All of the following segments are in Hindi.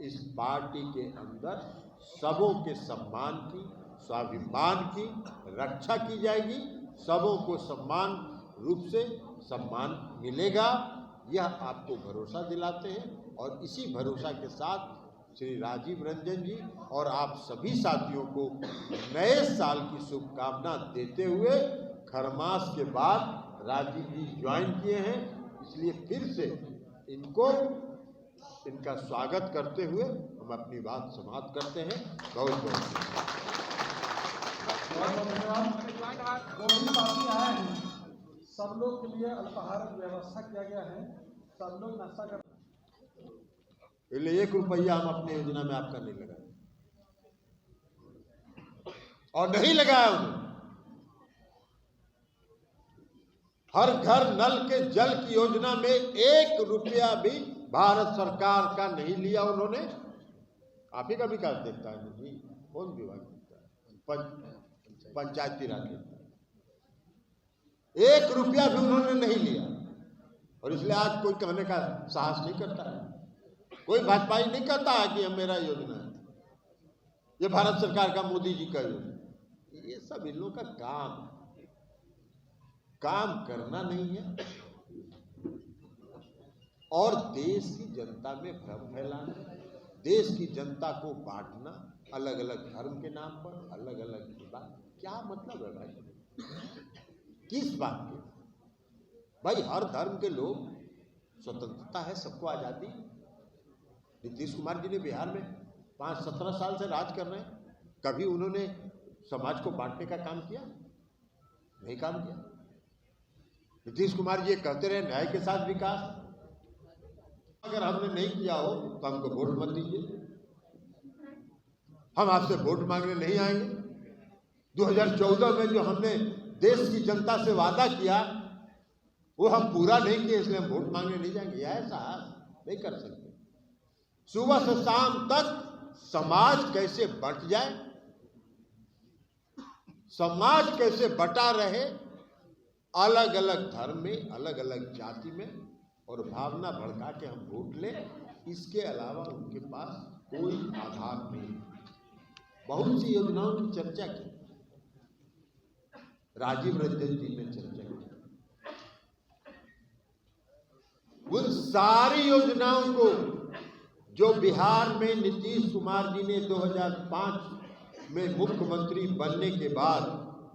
इस पार्टी के अंदर सबों के सम्मान की, स्वाभिमान की रक्षा की जाएगी, सबों को समान रूप से सम्मान मिलेगा, यह आपको भरोसा दिलाते हैं। और इसी भरोसा के साथ श्री राजीव रंजन जी और आप सभी साथियों को नए साल की शुभकामना देते हुए, खरमास के बाद राजीव जी ज्वाइन किए हैं, इसलिए फिर से इनका स्वागत करते हुए हम अपनी बात समाप्त करते हैं। बहुत बहुत धन्यवाद। जो भी साथी आए हैं सब लोग के लिए अल्पाहार की व्यवस्था किया गया है, सब लोग नाश्ता कर। 1 रुपया हम अपनी योजना में आपका नहीं लगाए और नहीं लगाया उन्होंने। हर घर नल के जल की योजना में 1 रुपया भी भारत सरकार का नहीं लिया उन्होंने। आप ही का विकास देखता है नहीं, कौन विभाग देखता है? पंचायती राज देखता है। 1 रुपया भी उन्होंने नहीं लिया और इसलिए आज कोई कहने का साहस नहीं करता है, कोई भाजपाई नहीं कहता है कि यह मेरा योजना है, ये भारत सरकार का, मोदी जी का योजना। ये सब इन लोगों का काम करना नहीं है और देश की जनता में भ्रम फैलाना, देश की जनता को बांटना, अलग अलग धर्म के नाम पर अलग अलग बात। क्या मतलब है भाई, किस बात के? भाई हर धर्म के लोग, स्वतंत्रता है, सबको आजादी। नीतीश कुमार जी ने बिहार में 17 साल से राज कर रहे हैं, कभी उन्होंने समाज को बांटने का काम किया? नहीं काम किया। नीतीश कुमार जी कहते रहे न्याय के साथ विकास। अगर हमने नहीं किया हो तो हमको वोट मत दीजिए, हम आपसे वोट मांगने नहीं आएंगे। 2014 में जो हमने देश की जनता से वादा किया वो हम पूरा नहीं किए, इसलिए हम वोट मांगने नहीं जाएंगे। ऐसा नहीं कर सकते। सुबह से शाम तक समाज कैसे बट जाए, समाज कैसे बटा रहे, अलग अलग धर्म में, अलग अलग जाति में, और भावना भड़का के हम वोट लें, इसके अलावा उनके पास कोई आधार नहीं। बहुत सी योजनाओं की चर्चा की, राजीव रंजन जी ने चर्चा की। उन सारी योजनाओं को जो बिहार में नीतीश कुमार जी ने 2005 में मुख्यमंत्री बनने के बाद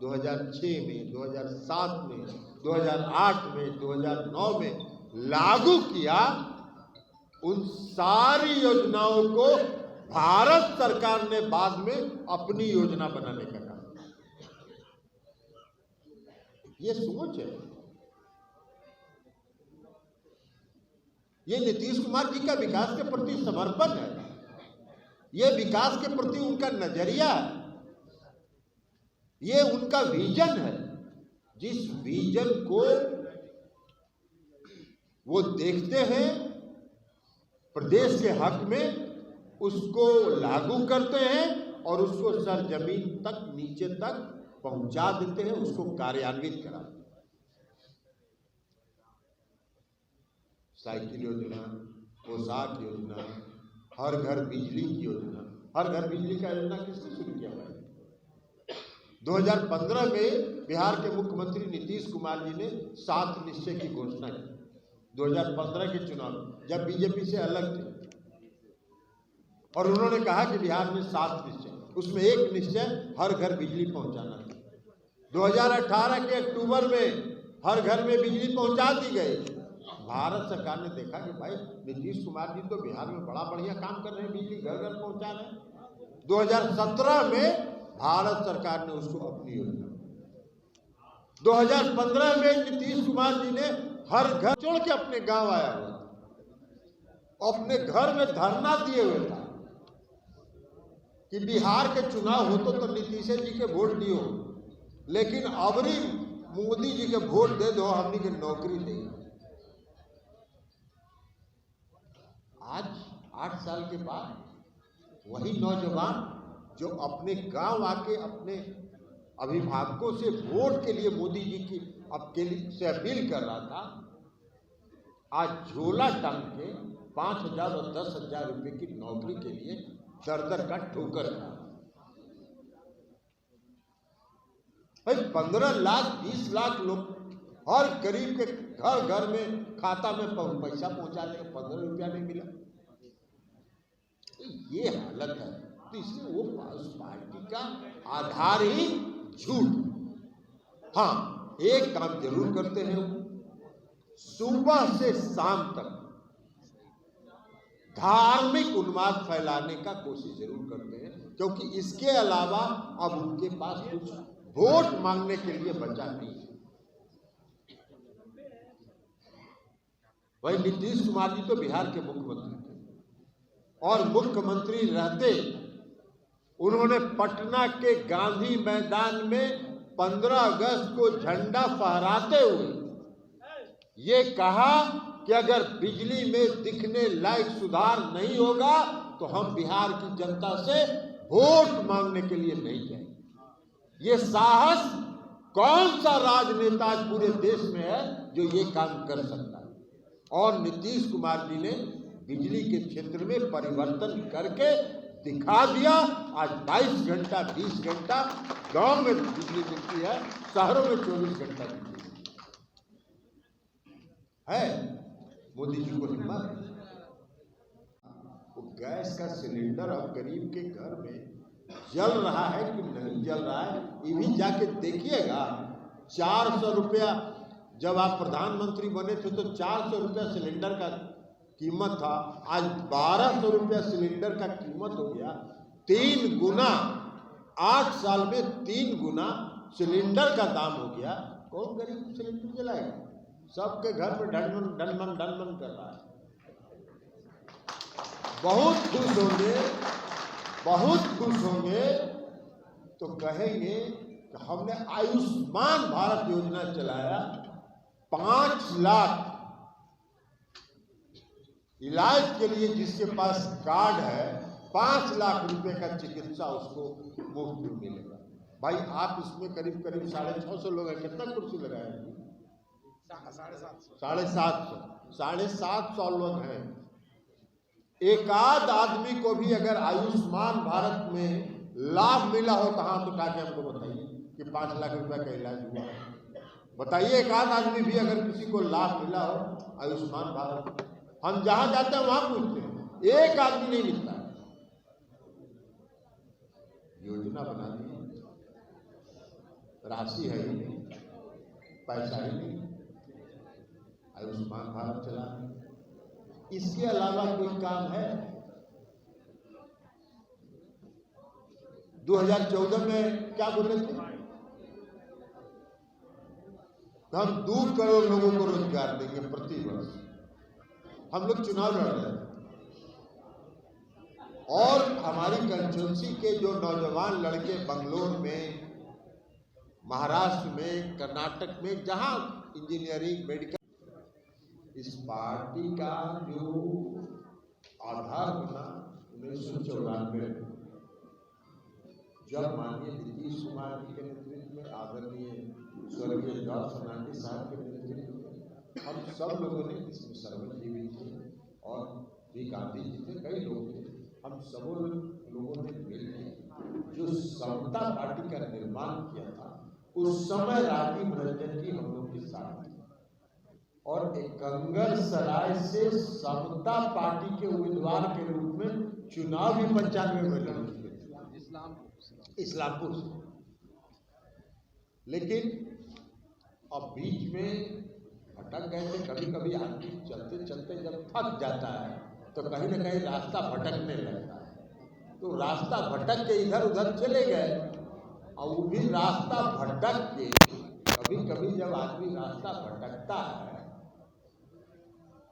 2006 में, 2007 में, 2008 में, 2009 में लागू किया, उन सारी योजनाओं को भारत सरकार ने बाद में अपनी योजना बनाने का काम किया। ये सोच है, ये नीतीश कुमार जी का विकास के प्रति समर्पण है, ये विकास के प्रति उनका नजरिया है, ये उनका विजन है। जिस विजन को वो देखते हैं प्रदेश के हक में, उसको लागू करते हैं और उसको सरजमीन तक, नीचे तक पहुंचा देते हैं, उसको कार्यान्वित कराते हैं। साइकिल योजना, पोशाक योजना, हर घर बिजली की योजना। हर घर बिजली का योजना किसने शुरू किया है? 2015 में बिहार के मुख्यमंत्री नीतीश कुमार जी ने 7 निश्चय की घोषणा की। 2015 के चुनाव जब बीजेपी से अलग थे, और उन्होंने कहा कि बिहार में 7 निश्चय, उसमें एक निश्चय हर घर बिजली पहुंचाना था। 2018 के अक्टूबर में हर घर में बिजली पहुंचा दी गई। भारत सरकार ने देखा कि भाई नीतीश कुमार जी तो बिहार में बड़ा बढ़िया काम कर रहे हैं, बिजली घर घर पहुंचा रहे हैं। 2017 में भारत सरकार ने उसको अपनी योजना, 2015 में नीतीश कुमार जी ने हर घर छोड़ के अपने गांव आया हुआ, अपने घर में धरना दिए हुए था कि बिहार के चुनाव हो तो नीतीश जी के वोट दियो, लेकिन अबरी मोदी जी के वोट दे दो, हमनी के नौकरी देंगे। आज 8 साल के बाद वही नौजवान जो अपने गांव आके अपने अभिभावकों से वोट के लिए मोदी जी की से अपील कर रहा था, आज झोला टांग के 5,000 और 10,000 रुपए की नौकरी के लिए दर दर का ठोकर खा। भाई 15 लाख 20 लाख लोग हर गरीब के घर घर में खाता में पैसा पहुंचा देगा, 15 रुपया नहीं मिला। ये हालत है। तो इसलिए वो उस पार्टी का आधार ही झूठ। हाँ, एक काम जरूर करते हैं, सुबह से शाम तक धार्मिक उन्माद फैलाने का कोशिश जरूर करते हैं, क्योंकि इसके अलावा अब उनके पास कुछ वोट मांगने के लिए बचा नहीं है। वही नीतीश कुमार जी तो बिहार के मुख्यमंत्री थे, और मुख्यमंत्री रहते उन्होंने पटना के गांधी मैदान में 15 अगस्त को झंडा फहराते हुए ये कहा कि अगर बिजली में दिखने लायक सुधार नहीं होगा तो हम बिहार की जनता से वोट मांगने के लिए नहीं जाएंगे। ये साहस कौन सा राजनेता आज पूरे देश में है जो ये काम कर सकता है? और नीतीश कुमार जी ने बिजली के क्षेत्र में परिवर्तन करके दिखा दिया। आज 22 घंटा 20 घंटा गांव में बिजली मिलती है, शहरों में 24 घंटा बिजली है। मोदी जी को हिम्मत। वो गैस का सिलेंडर अब गरीब के घर में जल रहा है कि नहीं जल रहा है, ये भी जाके देखिएगा। 400 रुपया जब आप प्रधानमंत्री बने थे तो 400 रुपया सिलेंडर का कीमत था, आज 1200 रुपया सिलेंडर का कीमत हो गया। 3 गुना, 8 साल में 3 गुना सिलेंडर का दाम हो गया। कौन गरीब सिलेंडर जलाएगा? सबके घर में डनमन कर रहा है। बहुत खुश होंगे, बहुत खुश होंगे तो कहेंगे कि हमने आयुष्मान भारत योजना चलाया, 5 लाख इलाज के लिए जिसके पास कार्ड है 5 लाख रुपए का चिकित्सा उसको मुफ्त में मिलेगा। भाई आप इसमें करीब करीब 650 लोग हैं, कितना कुर्सी लगाए हैं? 750 लोग हैं। एक आध आदमी को भी अगर आयुष्मान भारत में लाभ मिला हो तो हाथ उठा के हमको बताइए कि 5 लाख रुपए का इलाज हुआ। बताइए एक आध आदमी भी अगर किसी को लाभ मिला हो आयुष्मान भारत। हम जहां जाते हैं वहां पूछते हैं, एक आदमी नहीं मिलता। योजना बना दी, राशि है ही नहीं, पैसा ही नहीं, आयुष्मान भारत चला। इसके अलावा कोई काम है? 2014 में क्या बोले थे? हम 2 करोड़ लोगों को रोजगार देंगे प्रति वर्ष। हम लोग चुनाव लड़ रहे हैं और हमारी कंस्टिट्यूंसी के जो नौजवान लड़के बंगलोर में, महाराष्ट्र में, कर्नाटक में, जहां इंजीनियरिंग, मेडिकल, इस पार्टी का जो आधार बना 1994 में, जब माननीय नीतीश कुमार जी के नेतृत्व में, आदरणीय स्वर्गीय जॉर्ज फर्नांडिस साहब के नेतृत्व में हम सब लोगों ने, इसमें सरवन जी भी थे और भी गांधी जी थे, कई लोग थे, हम सबों लोगों ने मिलकर जो समता पार्टी का निर्माण किया था, उस समय राजीव रंजन जी हम लोग के साथ थे और एक कंगर सराय से समता पार्टी के उम्मीदवार के रूप में चुनाव भी 95 में लड़ चुके थे, इस्लामपुर से। लेकिन अब बीच में भटक गए थे। कभी कभी आदमी चलते चलते जब थक जाता है तो कहीं ना कहीं रास्ता भटकने लगता है, तो रास्ता भटक के इधर उधर चले गए। और वो भी रास्ता भटक के, कभी कभी जब आदमी रास्ता भटकता है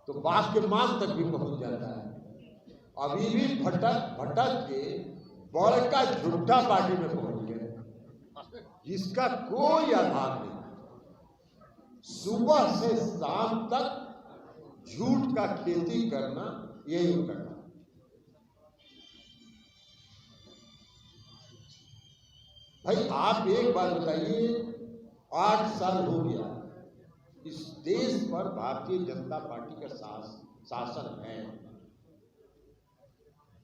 तो बात के मान तक भी पहुंच जाता है। अभी भी भटक भटक के बड़का झूठा पार्टी में पहुंच गए जिसका कोई आधार नहीं। सुबह से शाम तक झूठ का खेती करना यही होता है। भाई आप एक बात बताइए, 8 साल हो गया इस देश पर भारतीय जनता पार्टी का शासन है,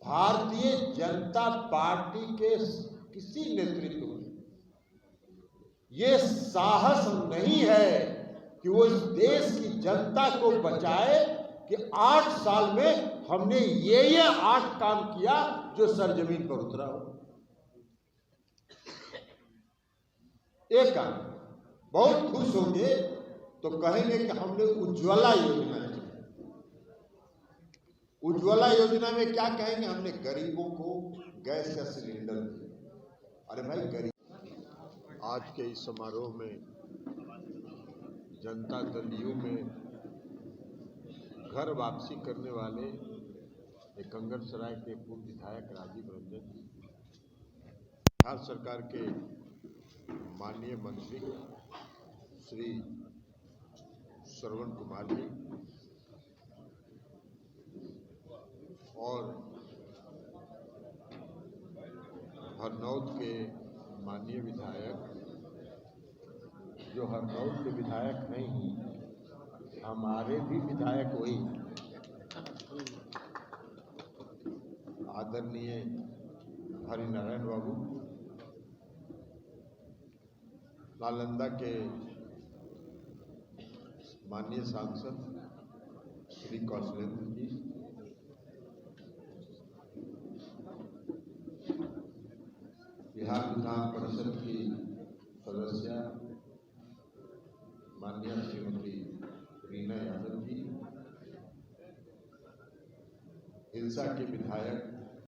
भारतीय जनता पार्टी के किसी नेतृत्व में ये साहस नहीं है कि वो इस देश की जनता को बचाए कि 8 साल में हमने ये 8 काम किया जो सरजमीन पर उतरा हो। एक काम बहुत खुश होंगे तो कहेंगे कि हमने उज्ज्वला योजना की। उज्ज्वला योजना में क्या कहेंगे? हमने गरीबों को गैस का सिलेंडर दिया। अरे भाई, गरीब आज के इस समारोह में जनता दल यू में घर वापसी करने वाले कंगरसराय के पूर्व विधायक राजीव रंजन जी, बिहार सरकार के माननीय मंत्री श्री श्रवण कुमार जी और हरनौत के माननीय विधायक, जो हरनौत के विधायक नहीं, हमारे भी विधायक वही आदरणीय हरिनारायण बाबू, नालंदा के माननीय सांसद श्री कौशलेंद्र जी, बिहार विधान परिषद की सदस्य माननीय श्रीमती रीना यादव जी, हिलसा के विधायक